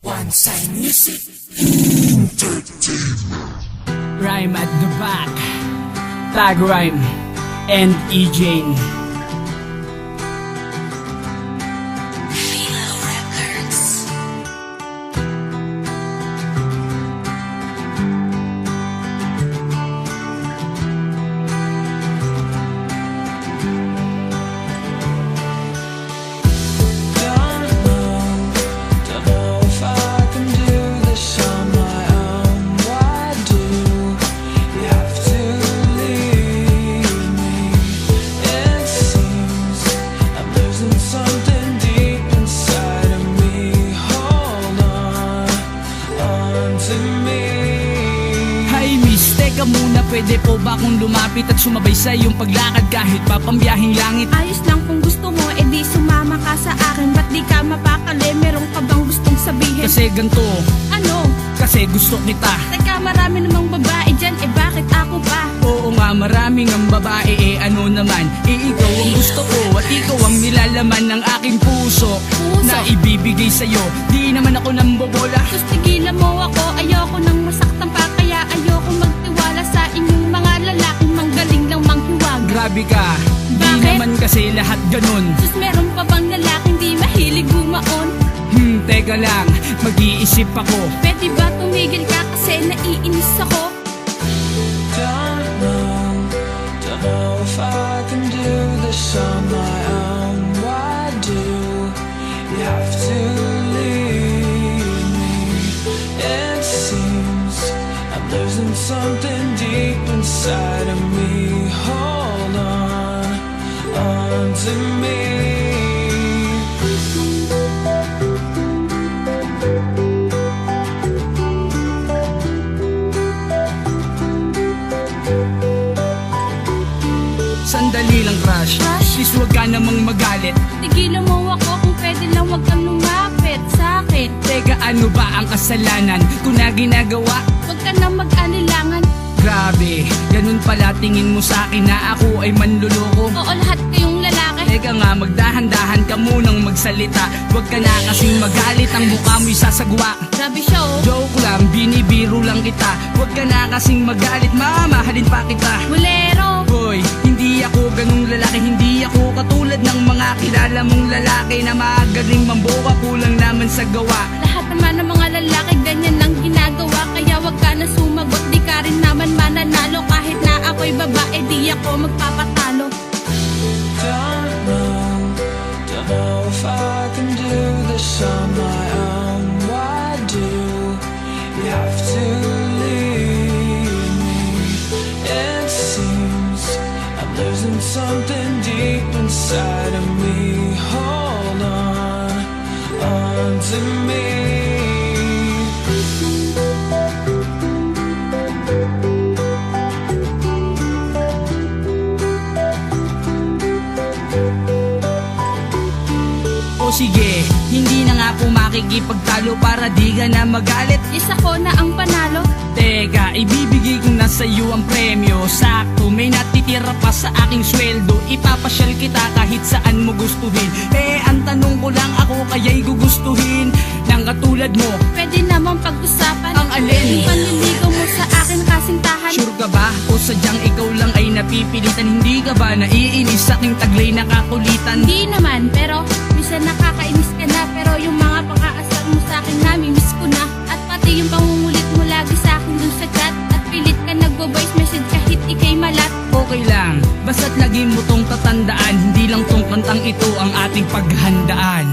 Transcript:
One Side Music Rhyme at the back, Tag Rhyme and E-Jane. Philo Records. Don't know if I can do this on my own. Why do you have to leave me? It seems I'm losing something deep inside of me. Hold on to me. Hi miss, teka muna, pwede po ba akong lumapit at sumabay sa iyong paglakad kahit papambiyahing langit? Ayos lang kung gusto mo, edi sumama ka sa akin. Ba't di ka mapakali? Meron ka bang gustong sabihin? Kasi ganito, Ano? kasi gusto kita. Teka, marami namang babae dyan, eh bakit ako pa? Oo nga, maraming ang babae, eh ano naman, ikaw ang gusto ko at ikaw ang nilalaman ng aking puso, na ibibigay sa'yo. Di naman ako nambobola. Sus, tigilan mo ako, ayoko nang masaktan pa. Kaya ayoko magtiwala sa inyong mga lalaking manggaling lang manghiwag. Grabe ka, di Bakit? naman kasi lahat ganun. Sus, meron pa bang lalaking di mahilig bumaon? Teka lang, mag-iisip ako. Pwede ba tumigil ka kasi naiinis ako? Don't know if I can do this on my own. Why do you have to leave me? It seems I'm losing something deep inside of me. Hold on to me. Sandali lang crush, please huwag ka namang magalit. Tigilan mo ako kung pwede lang wag kang lumapit sa akin. Teka, ano ba ang kasalanan kung na ginagawa? Wag ka na mag-anilangan. Grabe, ganun pala tingin mo sa akin na ako ay manluloko. Oo, lahat kayong lalaki. Teka nga, magdahan-dahan ka munang magsalita. Huwag ka na kasing magalit, ang mukha mo'y sasagwa. Grabe siya oh. Joke lang, binibiro lang kita. Huwag ka na kasing magalit, mamahalin pa kita. Bulero. Hoy, hindi ako ganung lalaki, hindi ako katulad ng mga kilala mong lalaki na magaling mamboka, kulang naman sa gawa. Lahat naman ng mga lalaki ganyan ang ginagawa. Kaya wag ka na sumagot, di ka rin naman mananalo. Kahit na ako'y babae, di ako magpapatalo. Don't know if I can do this on my own. Why do you have to leave me? It seems I'm losing something deep inside of me. Hold on to me. O sige, hindi na nga po makikipagtalo para di ka na magalit. Isa ko na ang panalo. Teka, ibibigay ko na sa'yo ang premyo. Sakto, may natitira pa sa aking sweldo. Ipapasyal kita kahit saan mo gustuhin. Eh, ang tanong ko lang, ako kaya'y gugustuhin ng katulad mo. Pwede naman pag-usapan Ang alin? yung panliligaw mo sa akin kasintahan. Sure ka ba? O sadyang ikaw lang ay napipilitan? Hindi ka ba naiinis sa aking taglay na kakulitan? Hindi naman, pero minsan nakakainis ka na. Pero yung mga pang-aasar mo sa akin, nami-miss ko na. At pati yung pangungulit mo lagi sa akin dun sa chat. At pilit ka nagbo-voice message kahit ikay malat. Okay lang, basta't lagi mo tong tatandaan. Hindi lang tong kantang ito ang ating paghandaan.